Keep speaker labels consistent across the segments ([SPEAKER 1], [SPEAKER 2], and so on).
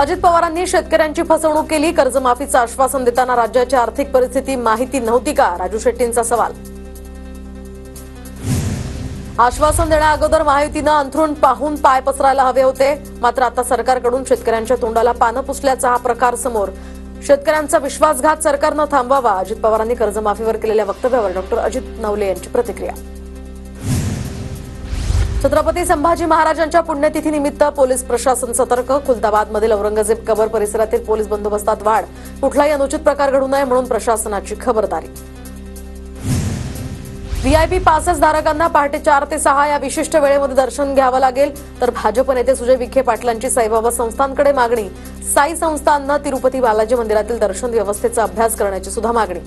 [SPEAKER 1] अजित पवारांनी शेतकऱ्यांची फसवणूक केली, कर्जमाफीचं आश्वासन देताना राज्याची आर्थिक परिस्थिती माहिती नव्हती का? राजू शेट्टींचा सवाल। आश्वासन देण्याअगोदर महायुतीनं अंथरूण पाहून पाय पसरायला हवे होते, मात्र आता सरकारकडून शेतकऱ्यांच्या तोंडाला पानं पुसल्याचा हा प्रकार समोर। शेतकऱ्यांचा विश्वासघात सरकारनं थांबवावा, अजित पवारांनी कर्जमाफीवर केलेल्या वक्तव्यावर डॉक्टर अजित नवले यांची प्रतिक्रिया। छत्रपती संभाजी महाराजांच्या पुण्यतिथीनिमित्त पोलीस प्रशासन सतर्क, खुलताबादमधील औरंगजेब कबर परिसरातील पोलीस बंदोबस्तात वाढ, कुठलाही अनुचित प्रकार घडू नये म्हणून प्रशासनाची खबरदारी। व्हीआयपी पासेस धारकांना पहाटे 4 ते 6 या विशिष्ट वेळेमध्ये दर्शन घ्यावं लागेल, तर भाजप नेते सुजय विखे पाटलांची साईबाबा संस्थानकडे मागणी। साई संस्थाननं तिरुपती बालाजी मंदिरातील दर्शन व्यवस्थेचा अभ्यास करण्याची सुद्धा मागणी।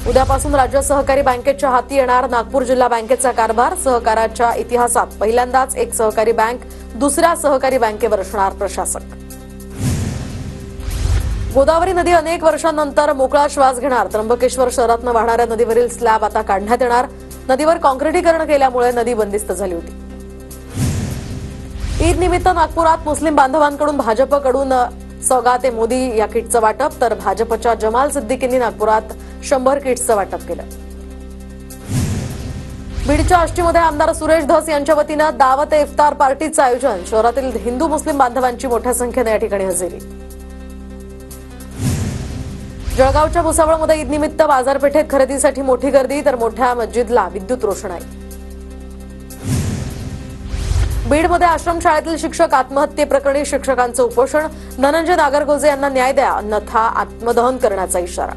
[SPEAKER 1] उद्यापासून राज्य सहकारी बँकेच्या हाती येणार नागपूर जिल्हा बँकेचा कारभार, सहकाराच्या इतिहासात पहिल्यांदाच एक सहकारी बँक दुसऱ्या सहकारी बँकेवर असणार प्रशासक। गोदावरी नदी अनेक वर्षांनंतर मोकळा श्वास घेणार, त्र्यंबकेश्वर शहरातून वाहणाऱ्या नदीवरील स्लॅब आता काढण्यात येणार। नदीवर कॉन्क्रिटीकरण केल्यामुळे नदी बंदिस्त झाली होती। ईद निमित्त नागपुरात मुस्लिम बांधवांकडून भाजपकडून सौगाते मोदी या किटचं वाटप, तर भाजपच्या जमाल सिद्दीकींनी नागपुरात 100 किट्सचं वाटप केलं। बीडच्या आष्टीमध्ये आमदार सुरेश धस यांच्या वतीनं दावत ए इफ्तार पार्टीचं आयोजन, शहरातील हिंदू मुस्लिम बांधवांची मोठ्या संख्येने या ठिकाणी हजेरी। जळगावच्या भुसावळमध्ये ईद निमित्त बाजारपेठेत खरेदीसाठी मोठी गर्दी, तर मोठ्या मस्जिदला विद्युत रोषणाई। बीडमध्ये आश्रमशाळेतील शिक्षक आत्महत्येप्रकरणी शिक्षकांचं उपोषण, धनंजय नागरगोजे यांना न्याय द्या अन्यथा आत्मदहन करण्याचा इशारा।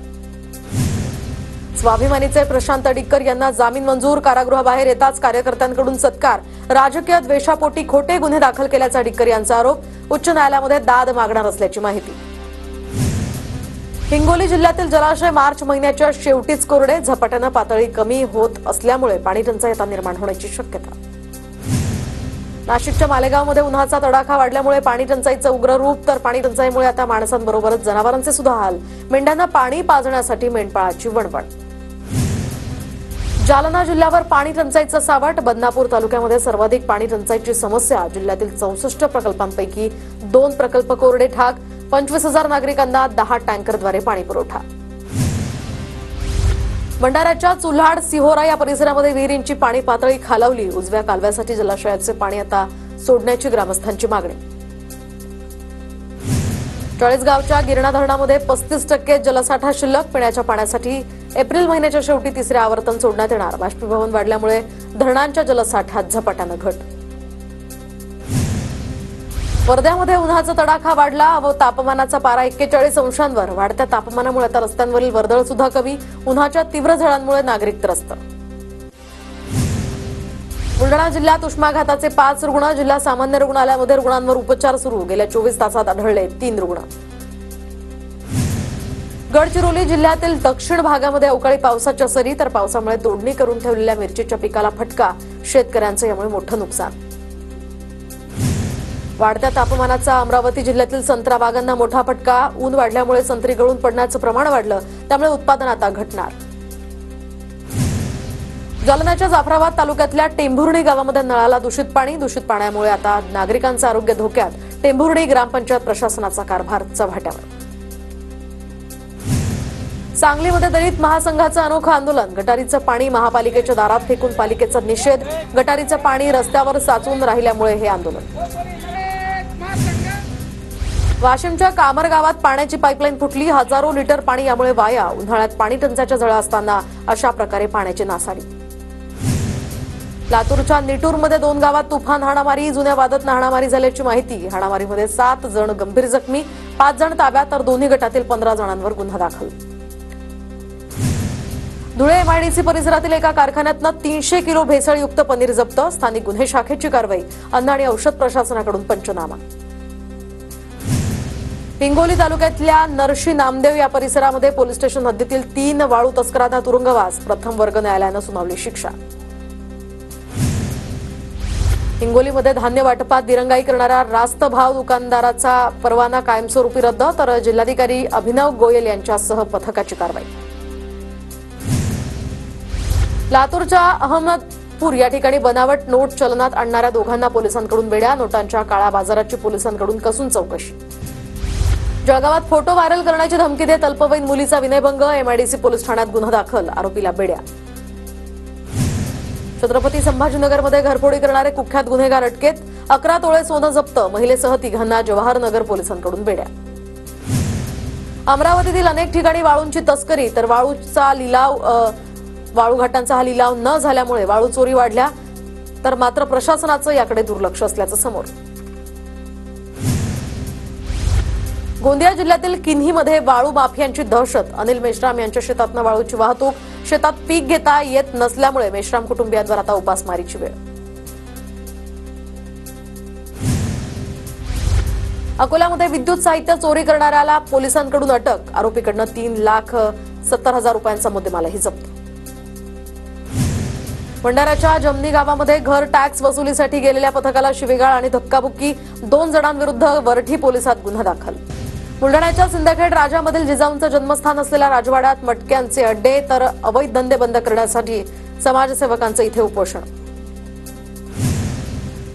[SPEAKER 1] स्वाभिमानीचे प्रशांत अडिक्कर यांना जामीन मंजूर, कारागृहाबाहेर येताच कार्यकर्त्यांकडून सत्कार, राजकीय द्वेषापोटी खोटे गुन्हे दाखल केल्याचा अडिक्कर यांचा आरोप, उच्च न्यायालयामध्ये दाद मागणार असल्याची माहिती। हिंगोली जिल्ह्यातील जलाशय मार्च महिन्याच्या शेवटीच कोरडे, झपाट्यानं पातळी कमी होत असल्यामुळे पाणी टंचाई आता निर्माण होण्याची शक्यता। नाशिकच्या मालेगावमध्ये उन्हाचा तडाखा वाढल्यामुळे पाणी टंचाईचं उग्र रूप, तर पाणी टंचाईमुळे आता माणसांबरोबरच जनावरांचे सुद्धा हाल, मेंढ्यांना पाणी पाजण्यासाठी मेंढपाळाची वणवण। जालना जिल्ह्यावर पाणी टंचाईचं सावट, बदनापूर तालुक्यामध्ये सर्वाधिक पाणी टंचाईची समस्या, जिल्ह्यातील 64 प्रकल्पांपैकी 2 प्रकल्प कोरडे ठाक, 25,000 नागरिकांना 10 टँकरद्वारे पाणी पुरवठा। भंडाऱ्याच्या चुल्हाड सिहोरा या परिसरामध्ये विहिरींची पाणी पातळी खालावली, उजव्या कालव्यासाठी जलाशयाचे पाणी आता सोडण्याची ग्रामस्थांची मागणी। चाळीसगावच्या गिरणा धरणामध्ये 35% जलसाठा शिल्लक, पिण्याच्या पाण्यासाठी एप्रिल महिन्याच्या शेवटी 3रे आवर्तन सोडण्यात येणार, बाष्पीभवन वाढल्यामुळे धरणांच्या जलसाठ्यात झपाट्यानं घट। वर्ध्यामध्ये उन्हाचा तडाखा वाढला व तापमानाचा पारा 41 अंशांवर, वाढत्या तापमानामुळे आता रस्त्यांवरील वर्दळ सुद्धा कमी, उन्हाच्या तीव्र झळांमुळे नागरिक त्रस्त। बुलढाणा जिल्ह्यात उष्माघाताचे 5 रुग्ण, जिल्हा सामान्य रुग्णालयामध्ये रुग्णांवर उपचार सुरू, गेल्या 24 तासात आढळले 3 रुग्ण। गडचिरोली जिल्ह्यातील दक्षिण भागामध्ये अवकाळी पावसाच्या सरी, तर पावसामुळे तोडणी करून ठेवलेल्या मिरचीच्या पिकाला फटका, शेतकऱ्यांचं यामुळे मोठं नुकसान। वाढत्या तापमानाचा अमरावती जिल्ह्यातील संत्रा बागांना मोठा फटका, ऊन वाढल्यामुळे संत्री गळून पडण्याचं प्रमाण वाढलं, त्यामुळे उत्पादन आता घटणार। जालन्याच्या जाफराबाद तालुक्यातल्या टेंभुर्णी गावामध्ये नळाला दूषित पाणी, दूषित पाण्यामुळे आता नागरिकांचं आरोग्य धोक्यात, टेंभुर्णी ग्रामपंचायत प्रशासनाचा कारभार चव्हाट्यावर। सांगलीमध्ये दलित महासंघाचं अनोखं आंदोलन, गटारीचं पाणी महापालिकेच्या दारात फेकून पालिकेचा निषेध, गटारीचं पाणी रस्त्यावर साचून राहिल्यामुळे हे आंदोलन। वाशिमच्या कामर गावात पाण्याची पाईपलाईन फुटली, हजारो लिटर पाणी यामुळे वाया, उन्हाळ्यात पाणी टंचाईच्या झळा असताना अशा प्रकारे पाण्याची नासाडी। लातूरच्या निटूरमध्ये 2 गावात तुफान हाणामारी, जुन्या वादात हाणामारी झाल्याची माहिती, हाणामारीमध्ये 7 जण गंभीर जखमी, 5 जण ताब्यात, तर दोन्ही गटातील 15 जणांवर गुन्हा दाखल। धुळे एमआयडीसी परिसरातील एका कारखान्यातनं 300 किलो भेसळयुक्त पनीर जप्त, स्थानिक गुन्हे शाखेची कारवाई, अन्न आणि औषध प्रशासनाकडून पंचनामा। हिंगोली तालुक्यातल्या नरशी नामदेव या परिसरामध्ये पोलीस स्टेशन हद्दीतील 3 वाळू तस्करांना तुरुंगवास, प्रथम वर्ग न्यायालयानं सुनावली शिक्षा। हिंगोलीमध्ये धान्य वाटपात दिरंगाई करणाऱ्या रास्त भाव दुकानदाराचा परवाना कायमस्वरूपी रद्द, तर जिल्हाधिकारी अभिनव गोयल यांच्यासह पथकाची कारवाई। लातूरच्या अहमदपूर नागपूर या ठिकाणी बनावट नोट चलनात आणणाऱ्या दोघांना पोलिसांकडून बेड्या. नोटांच्या काळ्या बाजाराची पोलिसांकडून कसून चौकशी. जळगावात फोटो व्हायरल करण्याची धमकी देत अल्पवयीन मुलीचा विनयभंग. एमआयडीसी पोलीस ठाण्यात गुन्हा दाखल. आरोपीला बेड्या. छत्रपती संभाजीनगरमध्ये घरफोडी करणारे कुख्यात गुन्हेगार अटकेत. 11 तोळे सोनं जप्त. महिलेसह तिघांना जवाहरनगर पोलिसांकडून बेड्या. अमरावतीतील अनेक ठिकाणी वाळूंची तस्करी तर वाळू घाटांचा हा लिलाव न झाल्यामुळे वाळू चोरी वाढल्या. तर मात्र प्रशासनाचं याकडे दुर्लक्ष असल्याचं समोर. गोंदिया जिल्ह्यातील किन्हीमध्ये वाळू माफियांची दहशत. अनिल मेश्राम यांच्या शेतातनं वाळूची वाहतूक. शेतात पीक घेता येत नसल्यामुळे मेश्राम कुटुंबियांवर आता उपासमारीची वेळ. अकोल्यामध्ये विद्युत साहित्य चोरी करणाऱ्याला पोलिसांकडून अटक. आरोपीकडनं 3,70,000 रुपयांचा मुद्देमालही जप्त. भंडाऱ्याच्या जमनी गावामध्ये घर टॅक्स वसुलीसाठी गेलेल्या पथकाला शिवीगाळ आणि धक्काबुक्की. 2 जणांविरुद्ध वरठी पोलिसात गुन्हा दाखल. बुलढाण्याच्या सिंदखेड राजामधील जिजाऊंचं जन्मस्थान असलेल्या राजवाड्यात मटक्यांचे अड्डे तर अवैध धंदे बंद करण्यासाठी समाजसेवकांचं इथे उपोषण.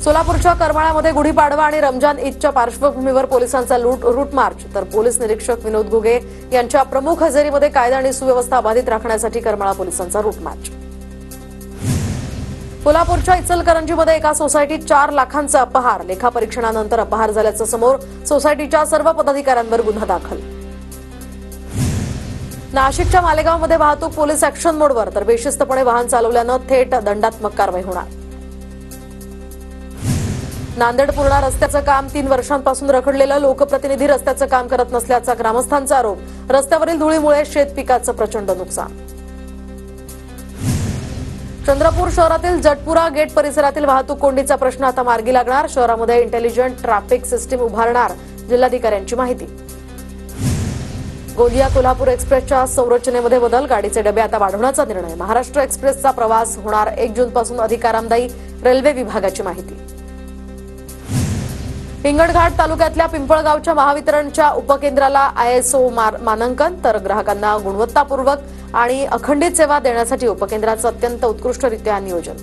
[SPEAKER 1] सोलापूरच्या करमाळ्यामध्ये गुढीपाडवा आणि रमजान ईदच्या पार्श्वभूमीवर पोलिसांचा रूट मार्च. तर पोलीस निरीक्षक विनोद घुगे यांच्या प्रमुख हजेरीमध्ये कायदा आणि सुव्यवस्था बाधित राखण्यासाठी करमाळा पोलिसांचा रूट मार्च. कोल्हापूरच्या इचलकरंजीमध्ये एका सोसायटीत 4 लाखांचा अपहार. लेखापरीक्षणानंतर अपहार झाल्याचं समोर. सोसायटीच्या सर्व पदाधिकाऱ्यांवर गुन्हा दाखल. नाशिकच्या मालेगावमध्ये वाहतूक पोलीस ऍक्शन मोडवर. तर बेशिस्तपणे वाहन चालवल्यानं थेट दंडात्मक कारवाई होणार. नांदेड पूर्णा रस्त्याचं काम 3 वर्षांपासून रखडलेलं. लोकप्रतिनिधी रस्त्याचं काम करत नसल्याचा ग्रामस्थांचा आरोप. रस्त्यावरील धुळीमुळे शेतपिकाचं प्रचंड नुकसान. चंद्रपूर शहरातील जटपुरा गेट परिसरातील वाहतूक कोंडीचा प्रश्न आता मार्गी लागणार. शहरामध्ये इंटेलिजंट ट्रॅफिक सिस्टीम उभारणार. जिल्हाधिकाऱ्यांची माहिती. गोंदिया कोल्हापूर एक्सप्रेसच्या संरचनेमध्ये बदल. गाडीचे डबे आता वाढवण्याचा निर्णय. महाराष्ट्र एक्सप्रेसचा प्रवास होणार 1 जूनपासून अधिक आरामदायी. रेल्वे विभागाची माहिती. हिंगणघाट तालुक्यातल्या पिंपळगावच्या महावितरणच्या उपकेंद्राला ISO मानांकन. तर ग्राहकांना गुणवत्तापूर्वक आणि अखंडित सेवा देण्यासाठी उपकेंद्राचं अत्यंत उत्कृष्टरित्या नियोजन.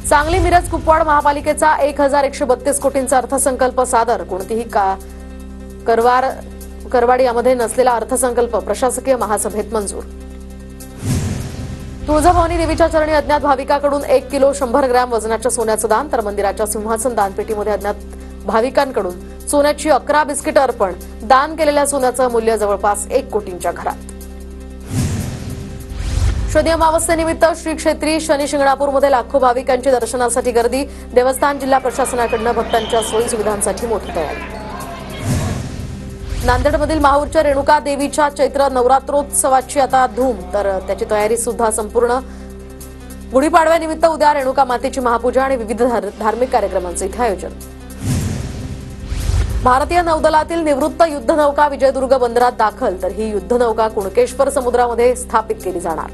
[SPEAKER 1] सांगली मिरज कुपवाड महापालिकेचा 1,132 कोटींचा अर्थसंकल्प सादर. कोणतीही करवाड यामध्ये नसलेला अर्थसंकल्प प्रशासकीय महासभेत मंजूर. तुळजाभवानी देवीच्या चरणी अज्ञात भाविकाकडून 1 किलो 100 ग्रॅम वजनाच्या सोन्याचं दान. तर मंदिराच्या सिंहासन दानपेटीमध्ये अज्ञात भाविकांकडून सोन्याची 11 बिस्किटं अर्पण. दान केलेल्या सोन्याचं मूल्य जवळपास 1 कोटींच्या घरात. शनी अमावस्येनिमित्त श्री क्षेत्री शनी शिंगणापूरमध्ये लाखो भाविकांची दर्शनासाठी गर्दी. देवस्थान जिल्हा प्रशासनाकडून भक्तांच्या सोयी सुविधांसाठी मोठी तयारी. नांदेडमधील माहूरच्या रेणुका देवीच्या चैत्र नवरात्रोत्सवाची आता धूम. तर त्याची तयारी सुद्धा संपूर्ण. गुढीपाडव्यानिमित्त उद्या रेणुका मातेची महापूजा आणि विविध धार्मिक कार्यक्रमांचं इथे आयोजन. भारतीय नौदलातील निवृत्त युद्धनौका विजयदुर्ग बंदरात दाखल. तर ही युद्धनौका कुणकेश्वर समुद्रामध्ये स्थापित केली जाणार.